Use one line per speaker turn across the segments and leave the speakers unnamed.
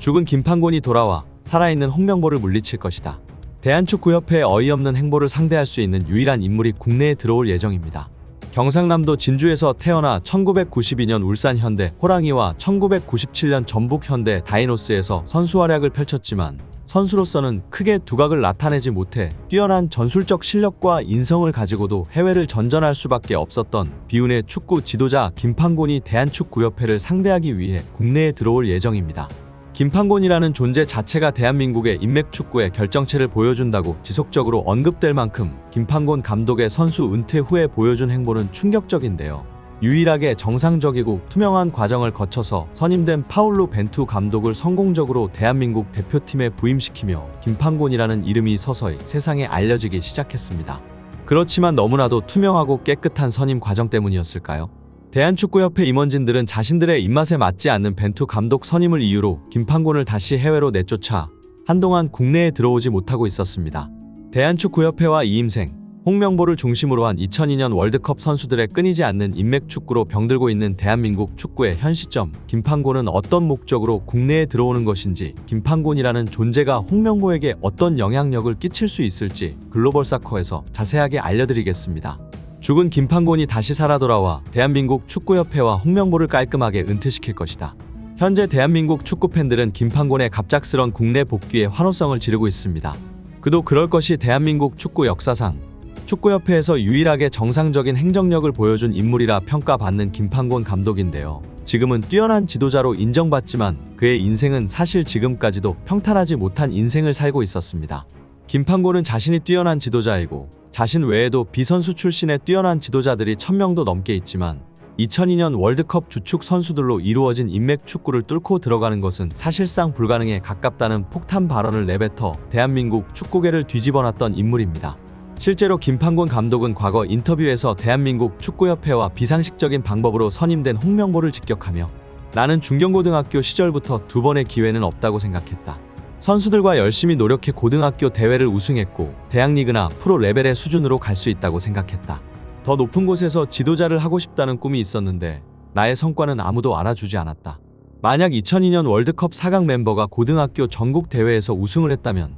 죽은 김판곤이 돌아와 살아있는 홍명보를 물리칠 것이다. 대한축구협회의 어이없는 행보를 상대할 수 있는 유일한 인물이 국내에 들어올 예정입니다. 경상남도 진주에서 태어나 1992년 울산 현대 호랑이와 1997년 전북 현대 다이노스에서 선수 활약을 펼쳤지만 선수로서는 크게 두각을 나타내지 못해 뛰어난 전술적 실력과 인성을 가지고도 해외를 전전할 수밖에 없었던 비운의 축구 지도자 김판곤이 대한축구협회를 상대하기 위해 국내에 들어올 예정입니다. 김판곤이라는 존재 자체가 대한민국의 인맥축구의 결정체를 보여준다고 지속적으로 언급될 만큼 김판곤 감독의 선수 은퇴 후에 보여준 행보는 충격적인데요. 유일하게 정상적이고 투명한 과정을 거쳐서 선임된 파울루 벤투 감독을 성공적으로 대한민국 대표팀에 부임시키며 김판곤이라는 이름이 서서히 세상에 알려지기 시작했습니다. 그렇지만 너무나도 투명하고 깨끗한 선임 과정 때문이었을까요? 대한축구협회 임원진들은 자신들의 입맛에 맞지 않는 벤투 감독 선임을 이유로 김판곤을 다시 해외로 내쫓아 한동안 국내에 들어오지 못하고 있었습니다. 대한축구협회와 이임생, 홍명보를 중심으로 한 2002년 월드컵 선수들의 끊이지 않는 인맥축구로 병들고 있는 대한민국 축구의 현 시점, 김판곤은 어떤 목적으로 국내에 들어오는 것인지, 김판곤이라는 존재가 홍명보에게 어떤 영향력을 끼칠 수 있을지 글로벌사커에서 자세하게 알려드리겠습니다. 죽은 김판곤이 다시 살아 돌아와 대한민국 축구협회와 홍명보를 깔끔하게 은퇴시킬 것이다. 현재 대한민국 축구팬들은 김판곤의 갑작스런 국내 복귀에 환호성을 지르고 있습니다. 그도 그럴 것이 대한민국 축구 역사상 축구협회에서 유일하게 정상적인 행정력을 보여준 인물이라 평가받는 김판곤 감독인데요. 지금은 뛰어난 지도자로 인정받지만 그의 인생은 사실 지금까지도 평탄하지 못한 인생을 살고 있었습니다. 김판곤은 자신이 뛰어난 지도자이고 자신 외에도 비선수 출신의 뛰어난 지도자들이 1000명도 넘게 있지만 2002년 월드컵 주축 선수들로 이루어진 인맥 축구를 뚫고 들어가는 것은 사실상 불가능에 가깝다는 폭탄 발언을 내뱉어 대한민국 축구계를 뒤집어놨던 인물입니다. 실제로 김판곤 감독은 과거 인터뷰에서 대한민국 축구협회와 비상식적인 방법으로 선임된 홍명보를 직격하며 나는 중경고등학교 시절부터 2번의 기회는 없다고 생각했다. 선수들과 열심히 노력해 고등학교 대회를 우승했고 대학리그나 프로 레벨의 수준으로 갈 수 있다고 생각했다. 더 높은 곳에서 지도자를 하고 싶다는 꿈이 있었는데 나의 성과는 아무도 알아주지 않았다. 만약 2002년 월드컵 4강 멤버가 고등학교 전국 대회에서 우승을 했다면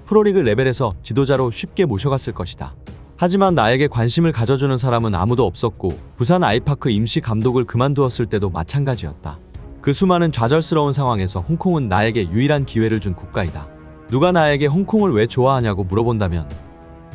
프로리그 레벨에서 지도자로 쉽게 모셔갔을 것이다. 하지만 나에게 관심을 가져주는 사람은 아무도 없었고 부산 아이파크 임시 감독을 그만두었을 때도 마찬가지였다. 그 수많은 좌절스러운 상황에서 홍콩은 나에게 유일한 기회를 준 국가이다. 누가 나에게 홍콩을 왜 좋아하냐고 물어본다면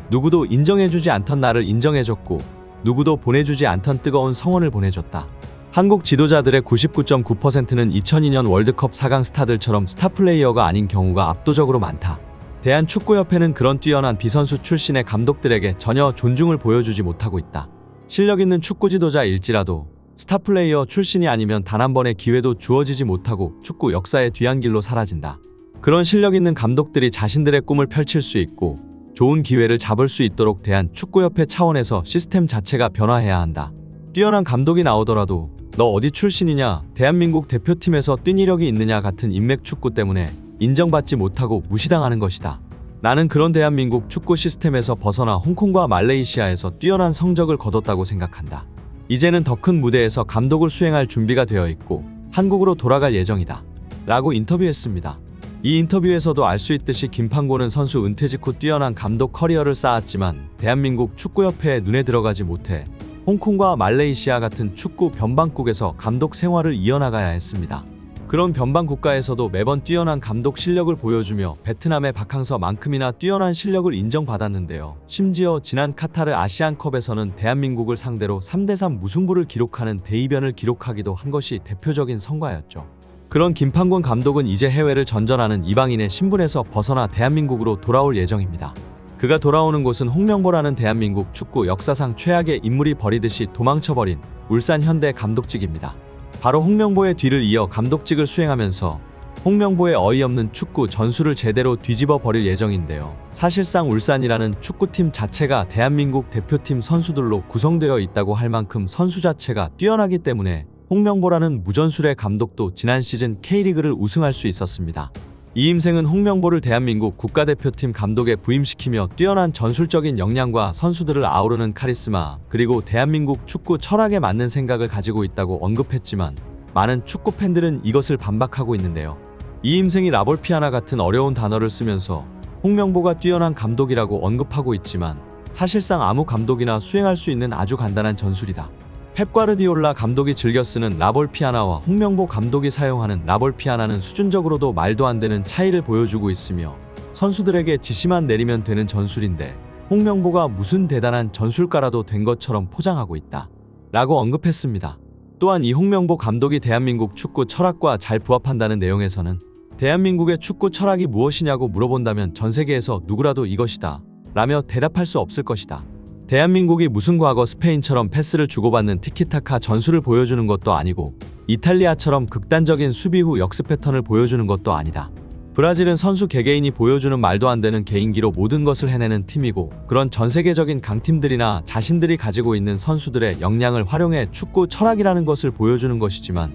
누구도 인정해주지 않던 나를 인정해줬고 누구도 보내주지 않던 뜨거운 성원을 보내줬다. 한국 지도자들의 99.9%는 2002년 월드컵 4강 스타들처럼 스타플레이어가 아닌 경우가 압도적으로 많다. 대한축구협회는 그런 뛰어난 비선수 출신의 감독들에게 전혀 존중을 보여주지 못하고 있다. 실력 있는 축구 지도자일지라도 스타플레이어 출신이 아니면 단 한 번의 기회도 주어지지 못하고 축구 역사의 뒤안길로 사라진다. 그런 실력 있는 감독들이 자신들의 꿈을 펼칠 수 있고 좋은 기회를 잡을 수 있도록 대한축구협회 차원에서 시스템 자체가 변화해야 한다. 뛰어난 감독이 나오더라도 너 어디 출신이냐, 대한민국 대표팀에서 뛴 이력이 있느냐 같은 인맥 축구 때문에 인정받지 못하고 무시당하는 것이다. 나는 그런 대한민국 축구 시스템에서 벗어나 홍콩과 말레이시아에서 뛰어난 성적을 거뒀다고 생각한다. 이제는 더 큰 무대에서 감독을 수행할 준비가 되어 있고 한국으로 돌아갈 예정이다. 라고 인터뷰했습니다. 이 인터뷰에서도 알 수 있듯이 김판곤은 선수 은퇴 직후 뛰어난 감독 커리어를 쌓았지만 대한민국 축구협회에 눈에 들어가지 못해 홍콩과 말레이시아 같은 축구 변방국에서 감독 생활을 이어나가야 했습니다. 그런 변방 국가에서도 매번 뛰어난 감독 실력을 보여주며 베트남의 박항서만큼이나 뛰어난 실력을 인정받았는데요. 심지어 지난 카타르 아시안컵에서는 대한민국을 상대로 3대3 무승부를 기록하는 대이변을 기록하기도 한 것이 대표적인 성과였죠. 그런 김판곤 감독은 이제 해외를 전전하는 이방인의 신분에서 벗어나 대한민국으로 돌아올 예정입니다. 그가 돌아오는 곳은 홍명보라는 대한민국 축구 역사상 최악의 인물이 버리듯이 도망쳐버린 울산 현대 감독직입니다. 바로 홍명보의 뒤를 이어 감독직을 수행하면서 홍명보의 어이없는 축구 전술을 제대로 뒤집어 버릴 예정인데요. 사실상 울산이라는 축구팀 자체가 대한민국 대표팀 선수들로 구성되어 있다고 할 만큼 선수 자체가 뛰어나기 때문에 홍명보라는 무전술의 감독도 지난 시즌 K리그를 우승할 수 있었습니다. 이임생은 홍명보를 대한민국 국가대표팀 감독에 부임시키며 뛰어난 전술적인 역량과 선수들을 아우르는 카리스마, 그리고 대한민국 축구 철학에 맞는 생각을 가지고 있다고 언급했지만 많은 축구 팬들은 이것을 반박하고 있는데요. 이임승이 라볼피아나 같은 어려운 단어를 쓰면서 홍명보가 뛰어난 감독이라고 언급하고 있지만 사실상 아무 감독이나 수행할 수 있는 아주 간단한 전술이다. 펩 과르디올라 감독이 즐겨 쓰는 라볼피아나와 홍명보 감독이 사용하는 라볼피아나는 수준적으로도 말도 안 되는 차이를 보여주고 있으며 선수들에게 지시만 내리면 되는 전술인데 홍명보가 무슨 대단한 전술가라도 된 것처럼 포장하고 있다. 라고 언급했습니다. 또한 이 홍명보 감독이 대한민국 축구 철학과 잘 부합한다는 내용에서는 대한민국의 축구 철학이 무엇이냐고 물어본다면 전 세계에서 누구라도 이것이다 라며 대답할 수 없을 것이다. 대한민국이 무슨 과거 스페인처럼 패스를 주고받는 티키타카 전술을 보여주는 것도 아니고 이탈리아처럼 극단적인 수비 후 역습 패턴을 보여주는 것도 아니다. 브라질은 선수 개개인이 보여주는 말도 안 되는 개인기로 모든 것을 해내는 팀이고 그런 전 세계적인 강팀들이나 자신들이 가지고 있는 선수들의 역량을 활용해 축구 철학이라는 것을 보여주는 것이지만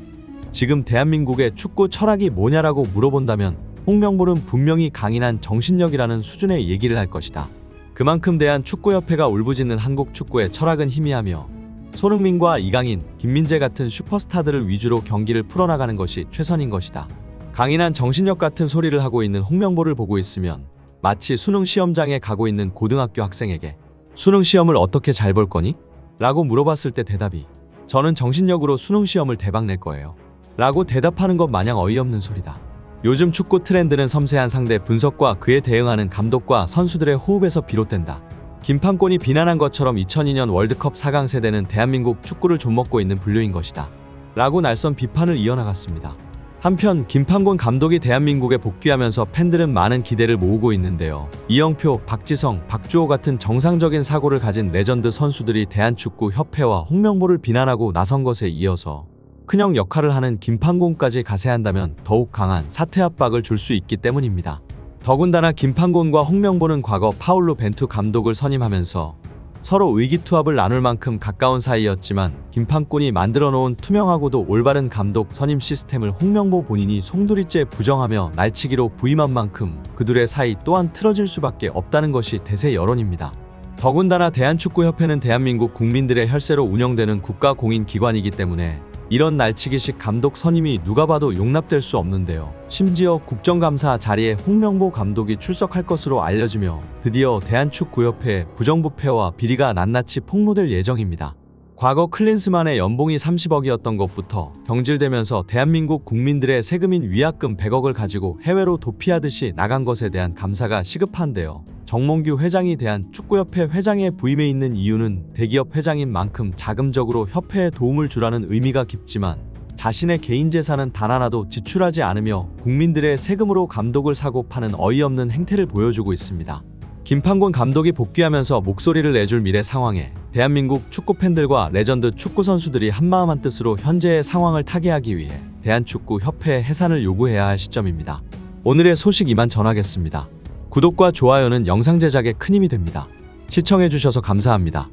지금 대한민국의 축구 철학이 뭐냐라고 물어본다면 홍명보는 분명히 강인한 정신력이라는 수준의 얘기를 할 것이다. 그만큼 대한축구협회가 울부짖는 한국 축구의 철학은 희미하며 손흥민과 이강인, 김민재 같은 슈퍼스타들을 위주로 경기를 풀어나가는 것이 최선인 것이다. 강인한 정신력 같은 소리를 하고 있는 홍명보를 보고 있으면 마치 수능 시험장에 가고 있는 고등학교 학생에게 수능 시험을 어떻게 잘 볼 거니? 라고 물어봤을 때 대답이 저는 정신력으로 수능 시험을 대박 낼 거예요. 라고 대답하는 것 마냥 어이없는 소리다. 요즘 축구 트렌드는 섬세한 상대 분석과 그에 대응하는 감독과 선수들의 호흡에서 비롯된다. 김판곤이 비난한 것처럼 2002년 월드컵 4강 세대는 대한민국 축구를 좀먹고 있는 분류인 것이다. 라고 날선 비판을 이어나갔습니다. 한편 김판곤 감독이 대한민국에 복귀하면서 팬들은 많은 기대를 모으고 있는데요. 이영표, 박지성, 박주호 같은 정상적인 사고를 가진 레전드 선수들이 대한축구협회와 홍명보를 비난하고 나선 것에 이어서 큰형 역할을 하는 김판곤까지 가세한다면 더욱 강한 사퇴 압박을 줄 수 있기 때문입니다. 더군다나 김판곤과 홍명보는 과거 파울로 벤투 감독을 선임하면서 서로 의기투합을 나눌 만큼 가까운 사이였지만 김판곤이 만들어 놓은 투명하고도 올바른 감독 선임 시스템을 홍명보 본인이 송두리째 부정하며 날치기로 부임한 만큼 그들의 사이 또한 틀어질 수밖에 없다는 것이 대세 여론입니다. 더군다나 대한축구협회는 대한민국 국민들의 혈세로 운영되는 국가공인기관이기 때문에 이런 날치기식 감독 선임이 누가 봐도 용납될 수 없는데요. 심지어 국정감사 자리에 홍명보 감독이 출석할 것으로 알려지며 드디어 대한축구협회 부정부패와 비리가 낱낱이 폭로될 예정입니다. 과거 클린스만의 연봉이 30억이었던 것부터 경질되면서 대한민국 국민들의 세금인 위약금 100억을 가지고 해외로 도피하듯이 나간 것에 대한 감사가 시급한데요. 정몽규 회장이 대한축구협회 회장에 부임해 있는 이유는 대기업 회장인 만큼 자금적으로 협회에 도움을 주라는 의미가 깊지만 자신의 개인 재산은 단 하나도 지출하지 않으며 국민들의 세금으로 감독을 사고 파는 어이없는 행태를 보여주고 있습니다. 김판곤 감독이 복귀하면서 목소리를 내줄 미래 상황에 대한민국 축구팬들과 레전드 축구 선수들이 한마음 한뜻으로 현재의 상황을 타개하기 위해 대한축구협회의 해산을 요구해야 할 시점입니다. 오늘의 소식 이만 전하겠습니다. 구독과 좋아요는 영상 제작에 큰 힘이 됩니다. 시청해주셔서 감사합니다.